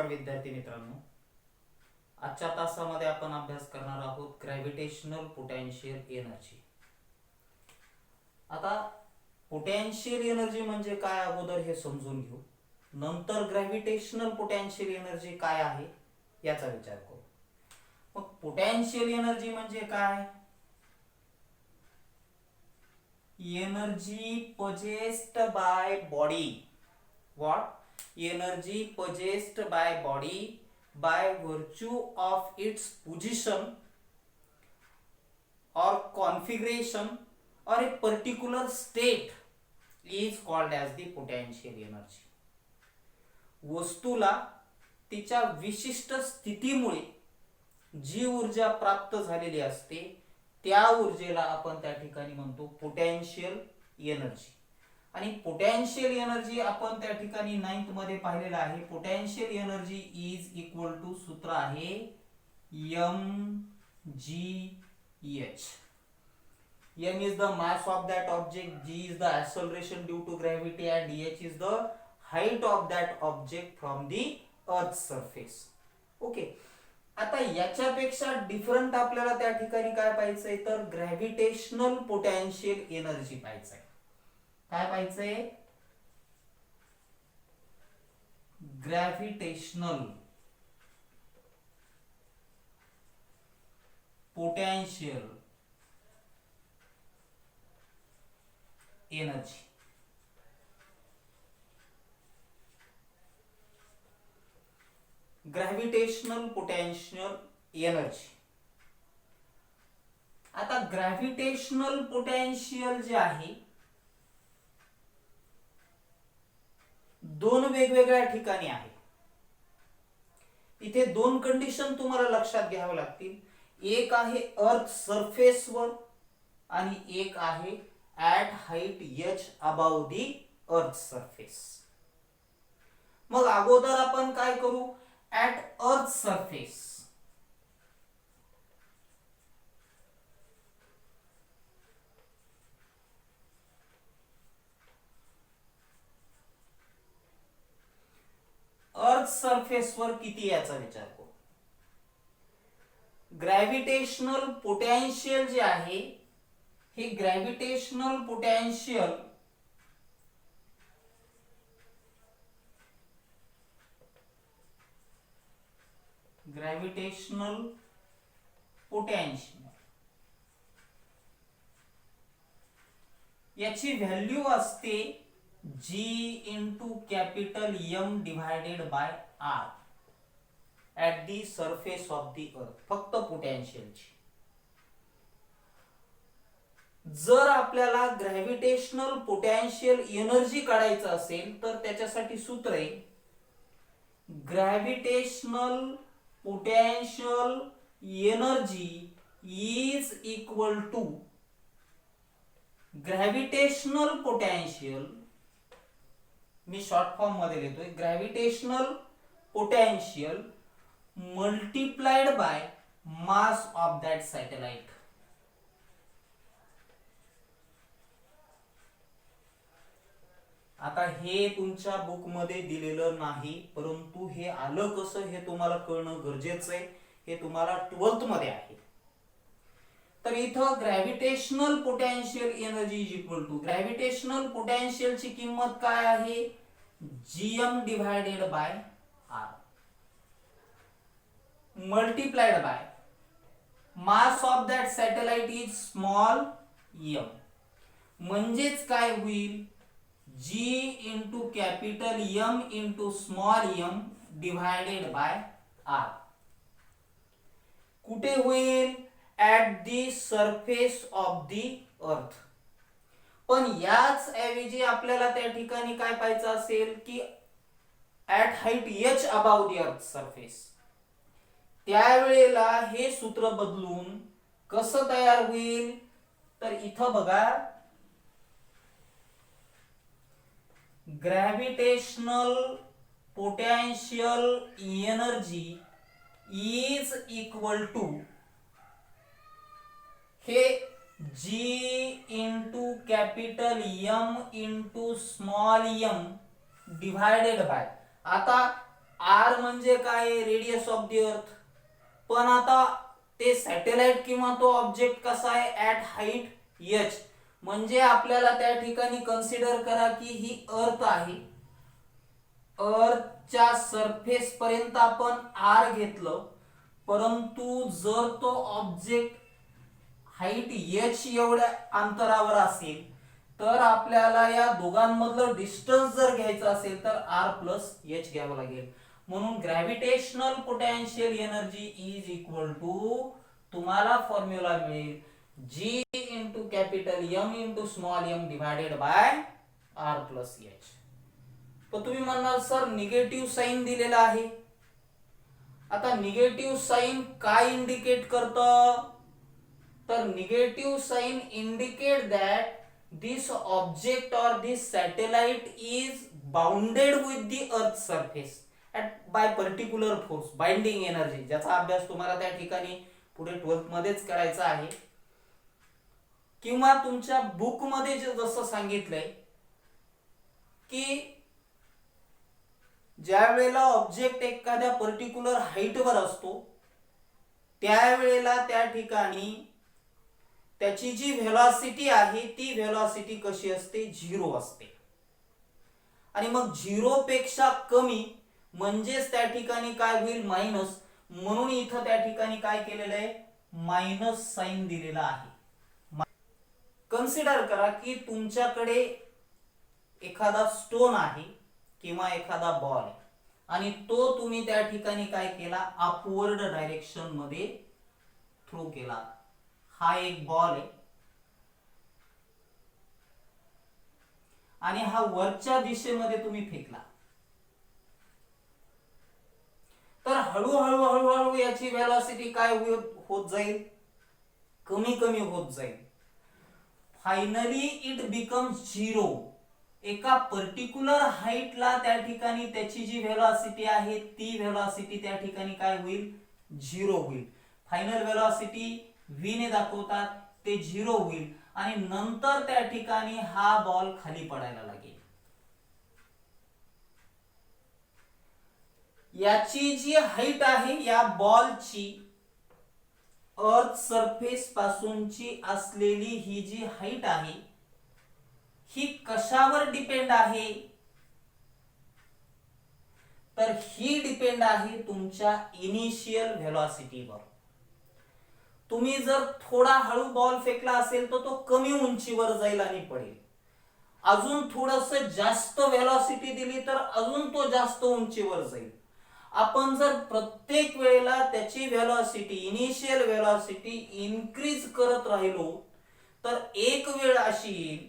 विद्यार्थी मित्रांनो, आजच्या तासामध्ये आपण अभ्यास करणार आहोत ग्रॅव्हिटेशनल पोटेन्शियल एनर्जी. आता पोटेन्शियल एनर्जी म्हणजे काय अगोदर हे समजून घेऊ, नंतर ग्रॅव्हिटेशनल पोटेन्शियल एनर्जी काय आहे याचा विचार करू. मग पोटेन्शियल एनर्जी म्हणजे काय? Energy possessed by body. What? Energy possessed by body by virtue of its position or configuration or a particular state is called as the potential energy. वस्तूला तिच्या विशिष्ट स्थितीमुळे जी ऊर्जा प्राप्त झालेली असते त्या ऊर्जेला आपण त्या ठिकाणी म्हणतो पोटेन्शियल एनर्जी. आणि पोटेन्शियल एनर्जी आपण त्या ठिकाणी 9th मध्ये पाहिलेलं आहे. Potential energy is equal to सूत्र आहे mgh. m is the mass of that object, g is the acceleration due to gravity and h is the height of that object from the earth surface. Okay, आता याच्यापेक्षा different आपल्याला त्या ठिकाणी काय पाहिजे तर ग्रॅव्हिटेशनल पोटेन्शियल एनर्जी पाहिजे. काय पाहिजे? Gravitational potential energy. Gravitational potential energy. आता ग्रॅव्हिटेशनल पोटेन्शियल जे आहे दोन वेगवेगळ्या ठिकाणी आहे. इथे दोन कंडिशन तुम्हाला लक्षात घ्याव्या लागतील. एक आहे अर्थ सरफेस वर आणि एक आहे at height h above the earth surface. मग अगोदर आपण काय करू? At earth surface earth surface वर किती याचा विचार करू. ग्रॅव्हिटेशनल पोटेन्शियल जे आहे हे ग्रॅव्हिटेशनल पोटेन्शियल याची व्हॅल्यू असते G into capital M divided by R at the surface of the अर्थ. फक्त पोटेन्शियलची. जर आपल्याला ग्रॅव्हिटेशनल पोटेन्शियल एनर्जी काढायचं असेल तर त्याच्यासाठी सूत्र आहे gravitational potential energy is equal to gravitational potential, मी शॉर्ट फॉर्म मध्ये लिहितोय, gravitational potential multiplied by mass of that satellite. आता हे तुमच्या बुक मध्ये दिलेलं नाही, परंतु हे आलं कसं हे तुम्हाला कळणं गरजेचं आहे. हे तुम्हाला 12th मध्ये आहे. तर इथं gravitational potential energy is equal to gravitational potential ची किंमत काय आहे gm divided by r multiplied by mass of that satellite is small m. म्हणजेच काय होईल G into capital M into small m divided by r. कुठे होईल? At the surface of the earth. पण याच ऐवजी आपल्याला त्या ठिकाणी काय पाहिजे असेल की at height h above the earth surface. त्यावेळेला हे सूत्र बदलून कसं तयार होईल तर इथं बघा gravitational potential energy is equal to हे G into capital M into small m divided by. आता आर म्हणजे काय, रेडियस ऑफ द अर्थ. पण आता ते सॅटेलाइट किंवा तो ऑब्जेक्ट कसा आहे, ऍट हाईट एच. म्हणजे आपल्याला त्या ठिकाणी कन्सिडर करा की ही अर्थ आहे, अर्थच्या सरफेस पर्यंत आपण आर घेतलं, परंतु जर तो ऑब्जेक्ट हाईट एच एवढ्या अंतरावर असेल तर आपल्याला या दोघांमधलं डिस्टन्स जर घ्यायचं असेल तर आर प्लस एच घ्यावं लागेल. म्हणून gravitational potential energy is equal to, तुम्हाला फॉर्म्युला मिळेल G into capital M into small m divided by R plus H. तर तुम्ही म्हणणार सर निगेटिव्ह साइन दिलेला आहे. आता निगेटिव्ह साइन काय इंडिकेट करतं, तर negative sign indicate that this object और this satellite is bounded with the earth surface by particular force, binding energy, ज्याचा अभ्यास तुम्हाला त्या ठिकाणी पुढे 12th मध्येच करायचा आहे. किंवा तुमच्या बुक मध्ये जसं सांगितलंय की ज्या वेळेला ऑब्जेक्ट एखाद्या पर्टिक्युलर हाईटवर असतो त्यावेळेला त्या ठिकाणी त्याची जी व्हेलॉसिटी आहे ती व्हेलॉसिटी कशी असते, 0 असते. आणि मग 0 पेक्षा कमी म्हणजेच त्या ठिकाणी काय होईल, मायनस. म्हणून इथं त्या ठिकाणी काय केलेलं आहे, मायनस साइन दिलेला आहे. कन्सिडर करा की तुमच्याकडे एखादा स्टोन आहे किंवा एखादा बॉल आहे आणि तो तुम्ही त्या ठिकाणी काय केला, अपवर्ड डायरेक्शन मध्ये थ्रो केला. हा एक बॉल आहे आणि हा वरच्या दिशेमध्ये तुम्ही फेकला, तर हळूहळू हळूहळू याची वेलोसिटी काय होत जाईल, कमी कमी होत जाईल. Finally it becomes 0. एका पर्टिक्युलर हाईटला त्या ठिकाणी त्याची जी व्हेलॉसिटी आहे ती व्हेलॉसिटी त्या ठिकाणी काय होईल, 0 होईल. फायनल व्हेलॉसिटी v ने दाखवतात, ते 0 होईल आणि नंतर त्या ठिकाणी हा बॉल खाली पडायला लागेल. याची जी हाईट आहे या बॉलची, अर्थ सरफेस पासूनची असलेली ही जी हाईट आहे ही कशावर डिपेंड आहे, तर ही डिपेंड आहे तुमच्या इनिशियल व्हेलॉसिटीवर. तुम्ही जर थोडा हळू बॉल फेकला असेल तर तो कमी उंचीवर जाईल आणि पडेल. अजून थोडस जास्त व्हेलॉसिटी दिली तर अजून तो जास्त उंचीवर जाईल. आपण जर प्रत्येक वेळेला त्याची व्हेलॉसिटी, इनिशियल व्हेलॉसिटी इन्क्रीज करत राहिलो तर एक वेळ अशी येईल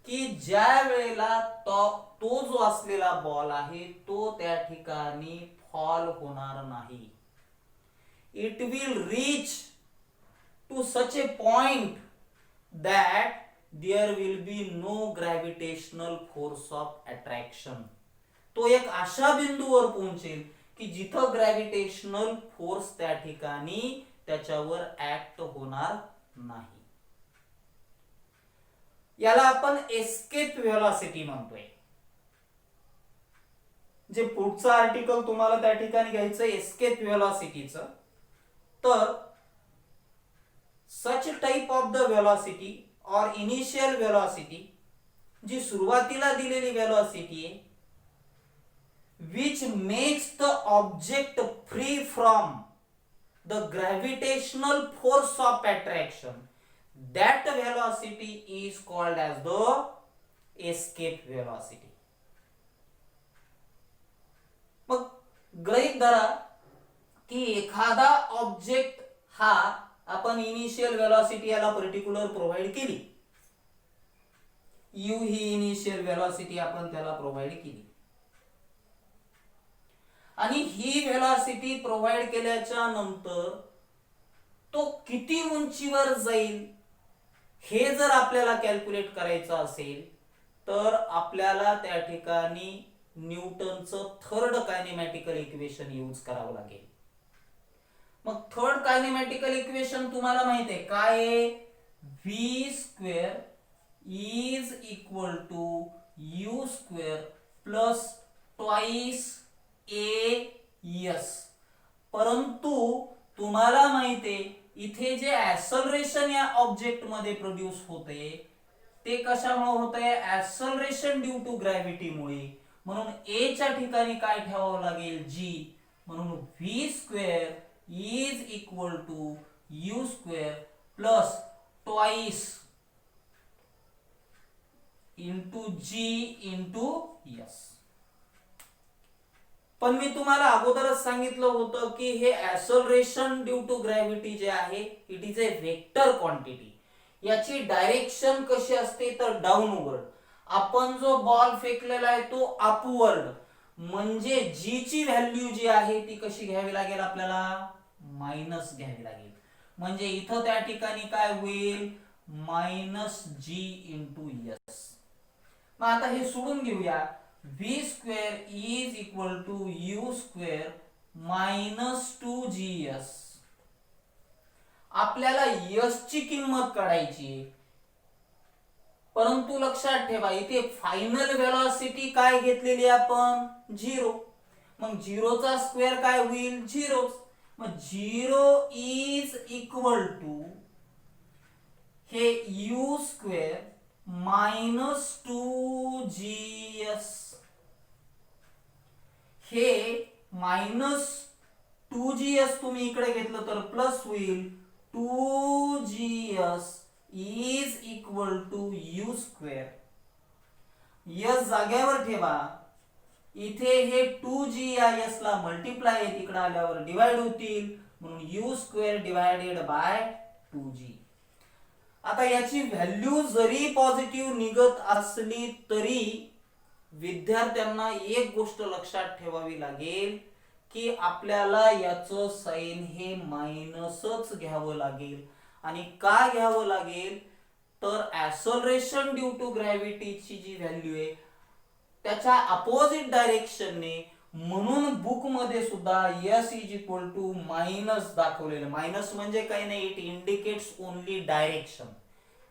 की ज्या वेळेला तो जो असलेला बॉल आहे तो त्या ठिकाणी फॉल होणार नाही. It will reach to such a point that there will be no gravitational force of attraction. तो एक अशा बिंदूवर पोहोचेल की जिथं ग्रॅव्हिटेशनल फोर्स त्या ठिकाणी त्याच्यावर ऍक्ट होणार नाही. याला आपण एस्केप व्हेलॉसिटी म्हणतोय. जे पुढचं आर्टिकल तुम्हाला त्या ठिकाणी घ्यायचं एस्केप व्हेलॉसिटीचं. तर such type of the velocity और इनिशियल व्हेलॉसिटी, जी सुरुवातीला दिलेली व्हेलॉसिटी आहे, which makes the object free from the gravitational force of attraction, that velocity is called as the escape velocity. मग गृहीत धरा की एखादा ऑब्जेक्ट हा आपण इनिशियल व्हेलॉसिटी याला पर्टिक्युलर प्रोव्हाइड केली, u ही इनिशियल व्हेलॉसिटी आपण त्याला प्रोव्हाइड केली आणि ही व्हेलॉसिटी प्रोव्हाइड केल्याच्या नंतर तो किती उंचीवर जाईल हे जर आपल्याला कॅल्क्युलेट करायचं असेल तर आपल्याला त्या ठिकाणी न्यूटनचं थर्ड कायनेमॅटिकल इक्वेशन यूज करावं लागेल. मग थर्ड कायनेमॅटिकल इक्वेशन तुम्हाला माहिती आहे काय आहे, v square is equal to u square plus twice s. परंतु तुम्हाला माहितीये इथे जे ऍक्सलरेशन या ऑब्जेक्ट मध्ये प्रोड्यूस होते ते कशामुळे होतंय? ऍक्सलरेशन ड्यू टू ग्रॅव्हिटीमुळे. म्हणून ए च्या ठिकाणी काय ठेवावं लागेल? जी. म्हणून v square is equal to u square plus twice into g into s. पण मी तुम्हाला अगोदरच सांगितलं होतं की हे ऍक्सलरेशन ड्यू टू ग्रॅव्हिटी जे आहे it is a vector quantity. याची डायरेक्शन कशी असते तर डाऊनवर्ड. आपण जो बॉल फेकलेला आहे तो अपवर्ड. म्हणजे जी ची व्हॅल्यू जी आहे ती कशी घ्यावी लागेल आपल्याला? मायनस घ्यावी लागेल. म्हणजे इथं त्या ठिकाणी काय होईल? Minus g into s. मग आता हे सोडून घेऊया. v square is equal to u square minus 2gs. आपल्याला यस ची किंमत काढायची. परंतु लक्षात ठेवा इथे फायनल व्हेलॉसिटी काय घेतलेली आपण? 0. मग 0 चा स्क्वेअर काय होईल? 0. मग 0 इज इक्वल टू हे यू स्क्वेअर मायनस 2gs. हे मायनस 2gs तुम्ही इकडे घेतलं तर प्लस होईल. 2gs is equal to u square. S जागेवर ठेवा. इथे हे 2g या s ला मल्टिप्लाय तिकडे आल्यावर डिवाइड होतील. म्हणून you square divided by 2g. आता याची व्हॅल्यू जरी पॉझिटिव्ह निघत असली तरी विद्यार्थ्यांना एक गोष्ट लक्षात ठेवावी लागेल की आपल्याला याचं साइन हे मायनसच घ्यावं लागेल. आणि का घ्यावं लागेल तर ऍक्सलरेशन ड्यू टू ग्रॅव्हिटीची जी व्हॅल्यू आहे त्याच्या अपोजिट डायरेक्शनने. म्हणून बुक मध्ये सुद्धा s is equal to minus दाखवलेलं. मायनस म्हणजे काही नाही, इट इंडिकेट्स ओनली डायरेक्शन.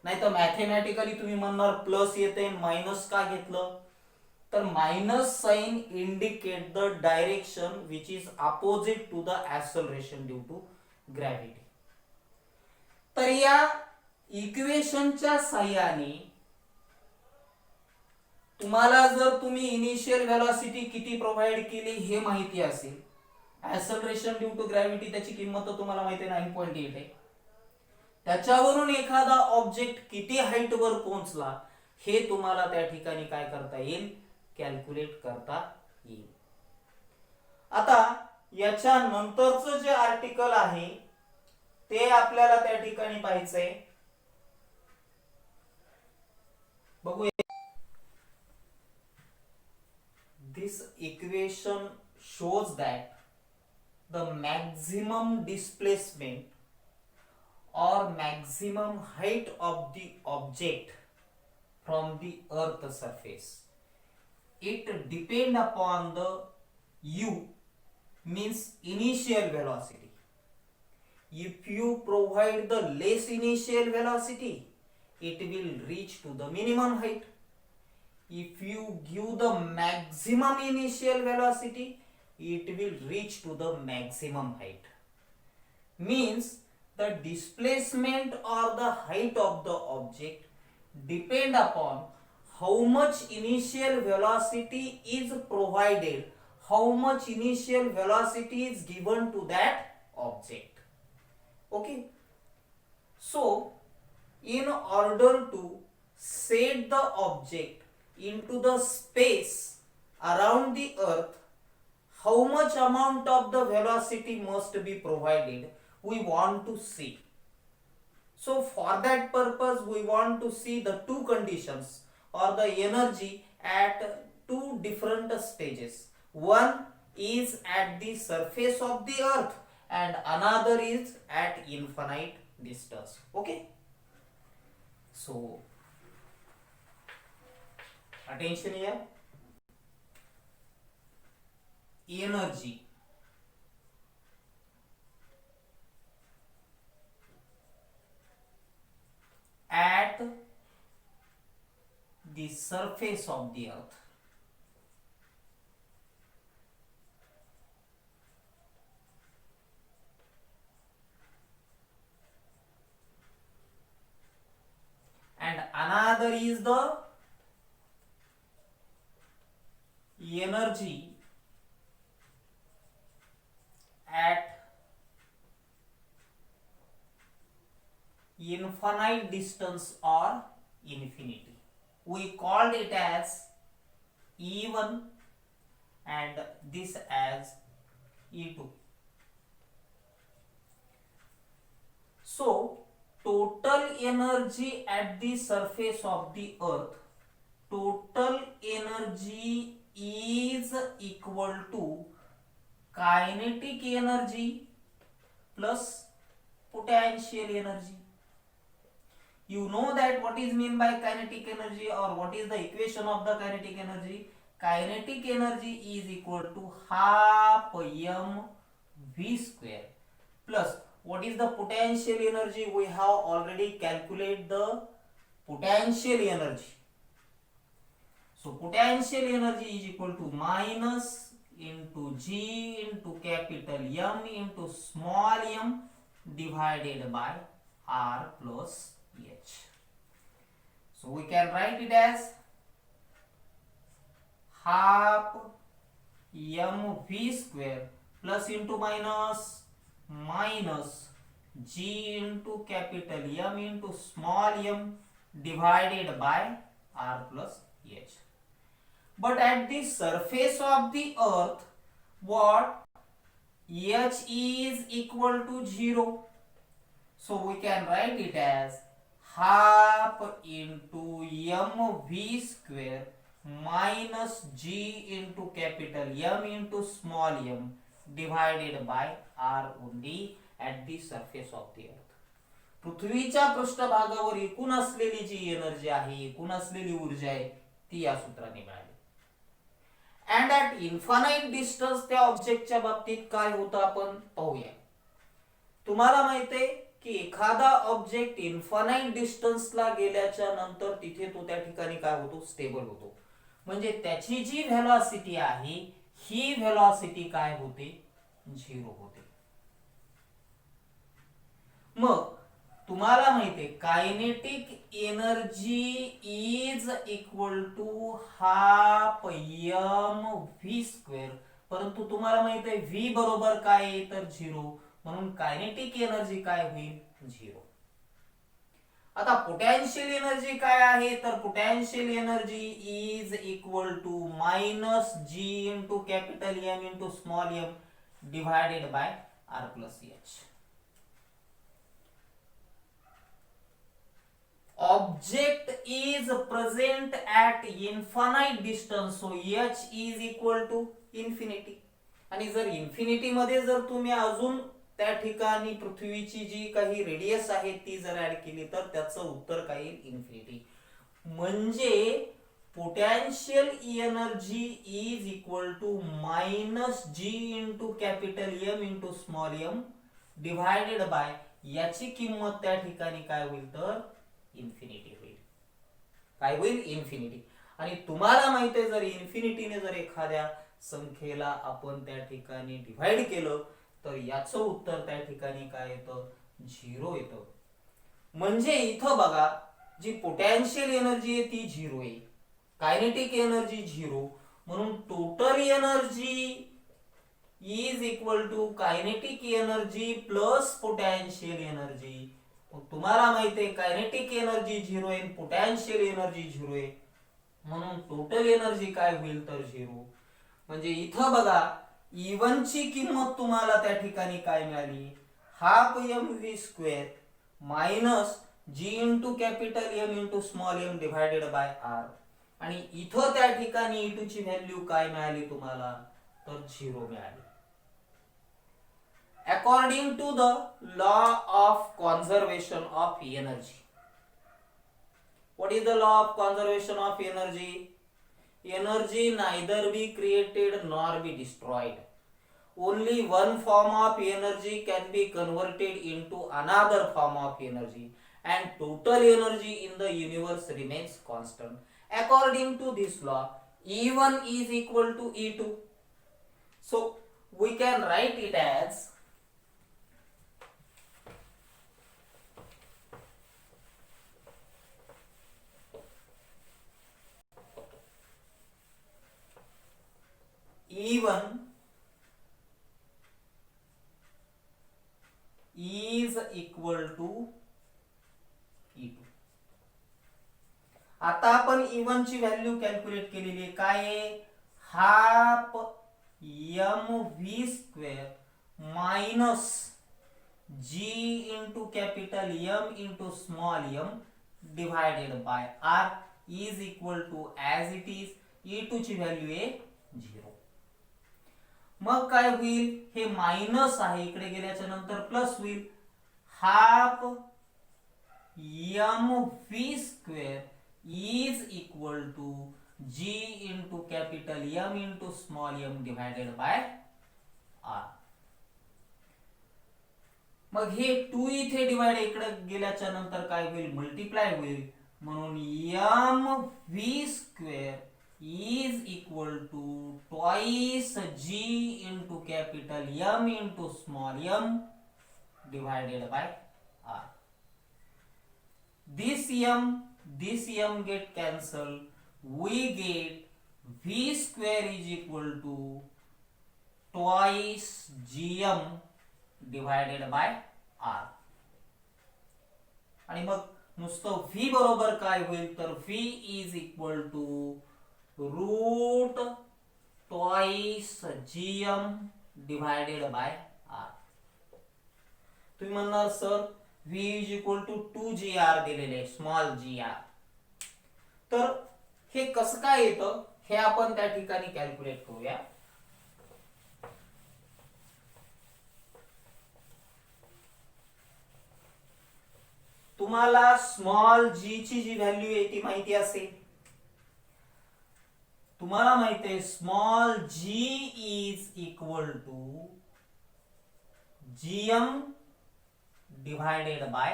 नाही तर मॅथमॅटिकली तुम्ही म्हणणार प्लस येते मायनस का घेतलं? तर minus sign indicate the direction which is opposite to the acceleration due to gravity. तर या इक्वेशनच्या साहाय्याने तुम्हाला जर तुम्ही इनिशियल व्हेलॉसिटी किती प्रोव्हाइड केली हे माहिती असेल, ऍक्सलरेशन ड्यू टू ग्रॅव्हिटी त्याची किंमत तर तुम्हाला माहिती आहे 9.8 आहे. त्याच्यावरून एखादा ऑब्जेक्ट किती हाईट वर पोहोचला हे तुम्हाला त्या ठिकाणी काय करता येईल? कॅल्क्युलेट करता येईल. आता याच्या नंतरचं जे आर्टिकल आहे ते आपल्याला त्या ठिकाणी पाहायचंय. बघूया. This equation shows that the maximum displacement or maximum height of the object from the earth surface, it depend upon the u means initial velocity. If you provide the less initial velocity, it will reach to the minimum height. If you give the maximum initial velocity, it will reach to the maximum height. Means the displacement or the height of the object depend upon how much initial velocity is provided, how much initial velocity is given to that object. Okay. So in order to set the object into the space around the earth, how much amount of the velocity must be provided we want to see. So for that purpose we want to see the two conditions or the energy at two different stages. One is at the surface of the earth and another is at infinite distance. Okay. So attention here. Energy at the surface of the earth another is the energy at infinite distance or infinity. We called it as E1 and this as E2. So total energy at the surface of the earth, total energy is equal to kinetic energy plus potential energy. You know that what is mean by kinetic energy, or what is the equation of the kinetic energy? Kinetic energy is equal to half mv square plus what is the potential energy? We have already calculated the potential energy. So potential energy is equal to minus into G into capital M into small m divided by R plus H. So we can write it as half mv square plus into minus G into capital M into small m divided by R plus H. But at the surface of the earth, what? H is equal to 0. So we can write it as half into mv square minus G into capital M into small m divided by R only at the surface of the earth. पृथ्वीच्या पृष्ठभागावर एकूण असलेली जी energy आहे, एकूण असलेली ऊर्जा आहे, ती या सूत्राने मिळाली. अँड ॲट इन्फानाइट डिस्टन्स त्या ऑब्जेक्टच्या बाबतीत काय होतं आपण पाहूया. तुम्हाला माहित आहे की एखादा ऑब्जेक्ट इन्फानाइट डिस्टन्सला गेल्याच्या नंतर तिथे तो त्या ठिकाणी काय होतो? स्टेबल होतो. म्हणजे त्याची जी व्हेलॉसिटी आहे ही व्हेलॉसिटी काय होते? 0 होते. मग तुम्हाला माहिती आहे kinetic energy is equal to half mv square, परंतु तुम्हाला माहिती आहे v बरोबर काय आहे? तर 0, म्हणून कायनेटिक एनर्जी काय होईल? 0. आता पोटेन्शियल एनर्जी काय आहे? तर potential energy is equal to minus G into capital M into small m divided by R plus H. Object is present at infinite distance, so H is equal to infinity. आणि जर infinity मध्ये जर तुम्ही अजून त्या ठिकाणी पृथ्वीची जी काही रेडियस आहे ती जर ऍड केली तर त्याचं उत्तर काय येईल? इन्फिनिटी. म्हणजे potential energy is equal to minus G into capital M into small m divided by याची किंमत त्या ठिकाणी काय होईल? तर इन्फिनिटी होईल. काय होईल? इन्फिनिटी. आणि तुम्हाला माहित आहे जर इन्फिनिटीने जर एखाद्या संख्येला आपण त्या ठिकाणी डिवाइड केलं तर याचं उत्तर त्या ठिकाणी काय येतं? 0 येतं. म्हणजे इथं बघा जी पोटेन्शियल एनर्जी आहे ती 0 आहे, कायनेटिक एनर्जी 0, म्हणून total energy is equal to kinetic energy plus potential energy. मग तुम्हाला माहिती आहे कायनेटिक एनर्जी 0 आहे, पोटेन्शियल एनर्जी 0 आहे, म्हणून टोटल एनर्जी काय होईल? तर 0. म्हणजे इथं बघा E1 ची किंमत तुम्हाला त्या ठिकाणी काय मिळाली? Half mv square minus G into capital M into small m divided by R. आणि इथं त्या ठिकाणी E2 ची व्हॅल्यू काय मिळाली तुम्हाला? तर 0 मिळाली. According to the law of conservation of energy. What is the law of conservation of energy? Energy neither be created nor be destroyed. Only one form of energy can be converted into another form of energy, and total energy in the universe remains constant. According to this law, E1 is equal to E2. So we can write it as आता आपण E1 ची value calculate केलेली आहे. काय आहे? Half mv² minus g into capital M into small m divided by r is equal to as it is E2 ची value आहे 0. मग काय होईल? हे मायनस आहे, इकडे गेल्याच्या नंतर प्लस होईल. Half mv² is equal to g into capital M into small m divided by r. मग हे 2 इथे डिवाइड इकडे गेल्याच्या नंतर काय होईल? मल्टिप्लाय होईल. म्हणून mv² is equal to twice g into capital M into small m divided by r. This m get cancelled. We get v² is equal to twice gm divided by r. आणि मग नुसतं v बरोबर काय होईल? तर v is equal to root twice gm divided by r. तुम्ही म्हणणार sir v is equal to 2gr दिलेले, स्मॉल gr. तर हे कसं काय येतं हे आपण त्या ठिकाणी कॅल्क्युलेट करूया. तुम्हाला स्मॉल g ची जी व्हॅल्यू आहे ती माहिती असेल. तुम्हाला माहिती आहे small g is equal to gm divided by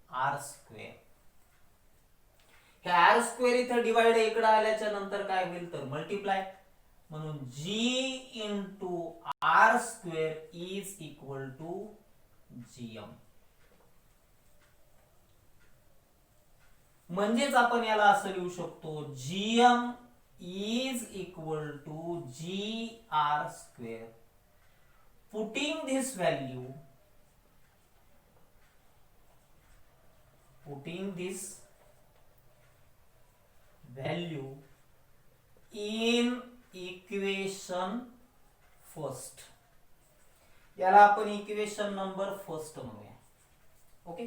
r². हे r² इथे डिवाइड इकडे आल्याच्या नंतर काय होईल? तर मल्टिप्लाय. म्हणून g into r² is equal to gm. म्हणजेच आपण याला असं लिहू शकतो gm is equal to gr². Putting this value in equation first. याला आपण इक्वेशन नंबर फर्स्ट म्हणूया. ओके.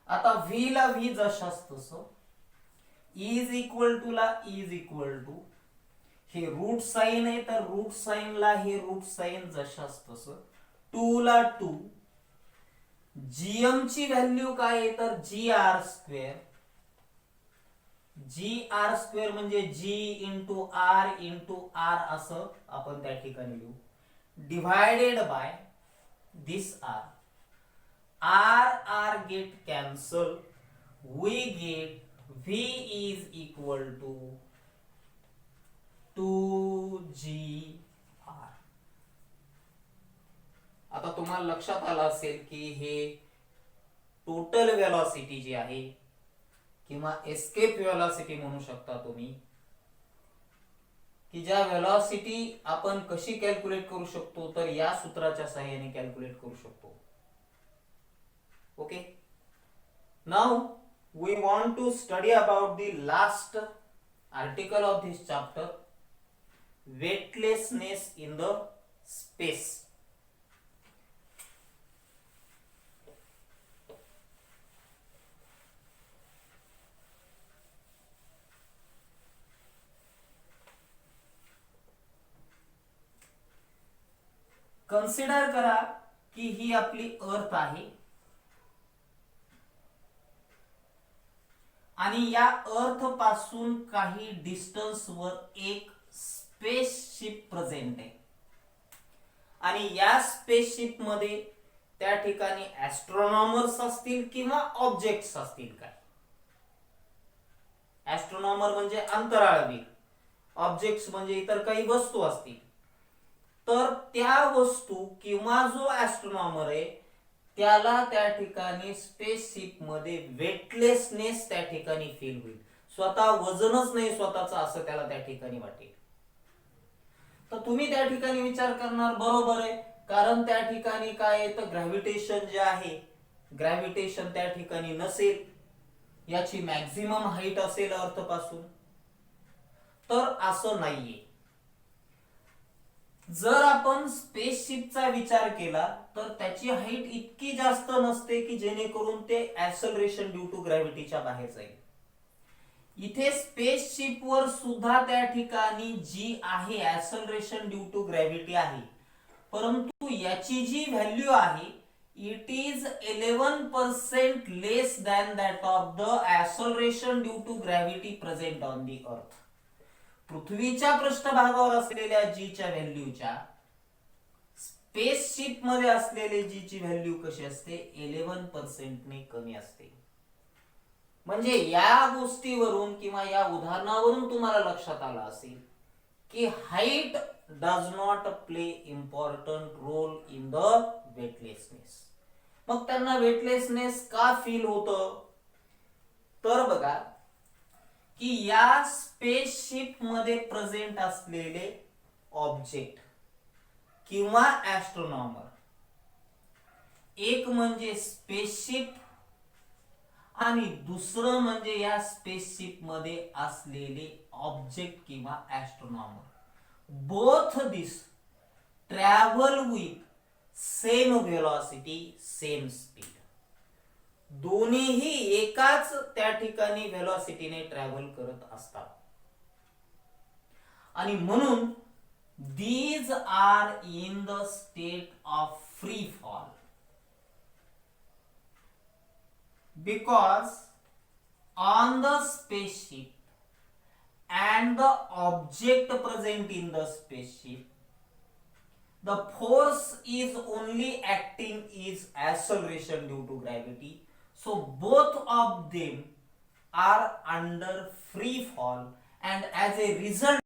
आता v ला v जशास तसं, इज इक्वल टू ला इज इक्वल टू, हे रूट साइन आहे तर रूट साइन ला हे रूट साइन जशास तसं, 2 ला 2. gm ची व्हॅल्यू काय आहे? तर gr². gr² म्हणजे g into r into r असं आपण त्या ठिकाणी लिहू. Divided by this r. r get cancel. We get v is equal to 2gr. आता तुम्हाला लक्षात आलं असेल की हे टोटल वेलॉसिटी जी आहे किंवा एस्केप वेलॉसिटी म्हणू शकता तुम्ही, की ज्या वेलॉसिटी आपण कशी कॅल्क्युलेट करू शकतो तर या सूत्राच्या सहाय्याने कॅल्क्युलेट करू शकतो. Okay. Now we want to study about the last article of this chapter, weightlessness in the space. Consider करा की ही आपली अर्थ आहे आणि या अर्थ पासून काही डिस्टन्स वर एक स्पेसशिप प्रेझेंट आहे आणि या स्पेसशिप मध्ये त्या ठिकाणी ॲस्ट्रोनॉमर्स असतील किंवा ऑब्जेक्ट्स असतील. काय ॲस्ट्रोनॉमर म्हणजे अंतराळवीर, ऑब्जेक्ट्स म्हणजे इतर काही वस्तू असतील. तर त्या वस्तू किंवा जो ॲस्ट्रोनॉमर आहे त्याला त्या ठिकाणी स्पेसशिप मध्ये वेटलेसनेस त्या ठिकाणी फील होईल. स्वतः वजनच नाही स्वतःच असं त्याला त्या ठिकाणी वाटेल. तर तुम्ही त्या ठिकाणी विचार करणार बरोबर आहे, कारण त्या ठिकाणी काय आहे तर ग्रॅव्हिटेशन जे आहे, ग्रॅव्हिटेशन त्या ठिकाणी नसेल. याची मॅक्झिमम हाईट असेल अर्थ पासून, तर असं नाहीये. जर आपण स्पेसशिपचा विचार केला तर त्याची हाईट इतकी जास्त नसते की जेणेकरून ते ऍक्सलरेशन ड्यू टू ग्रॅव्हिटीच्या बाहेर जाईल. इथे स्पेसशिप वर सुद्धा त्या ठिकाणी जी आहे ऍक्सलरेशन ड्यू टू ग्रॅव्हिटी आहे, परंतु याची जी व्हॅल्यू आहे it is 11% less than that of the acceleration due to gravity present on the earth. पृथ्वीच्या पृष्ठभागावर असलेल्या जीच्या व्हॅल्यूच्या स्पेसशिप मध्ये असलेले जीची व्हॅल्यू कशी असते, 11% ने कमी असते. म्हणजे या गोष्टीवरून किंवा या उदाहरणावरून तुम्हाला लक्षात आलं असेल की height does not play important role in the weightlessness. मग त्यांना वेटलेसनेस का फील होतं, तर बघा की या स्पेसशिप मध्ये प्रेझेंट असलेले ऑब्जेक्ट किंवा ऍस्ट्रोनॉमर, एक म्हणजे स्पेसशिप आणि दुसरं म्हणजे या स्पेसशिप मध्ये असलेले ऑब्जेक्ट किंवा astronomer, both this travel with same velocity same speed. दोन्हीही एकाच त्या ठिकाणी व्हेलॉसिटीने ट्रॅव्हल करत असतात. आणि म्हणून these are in the state of free fall because on the spaceship and the object present in the spaceship the force is only acting is acceleration due to gravity, so both of them are under free fall and as a result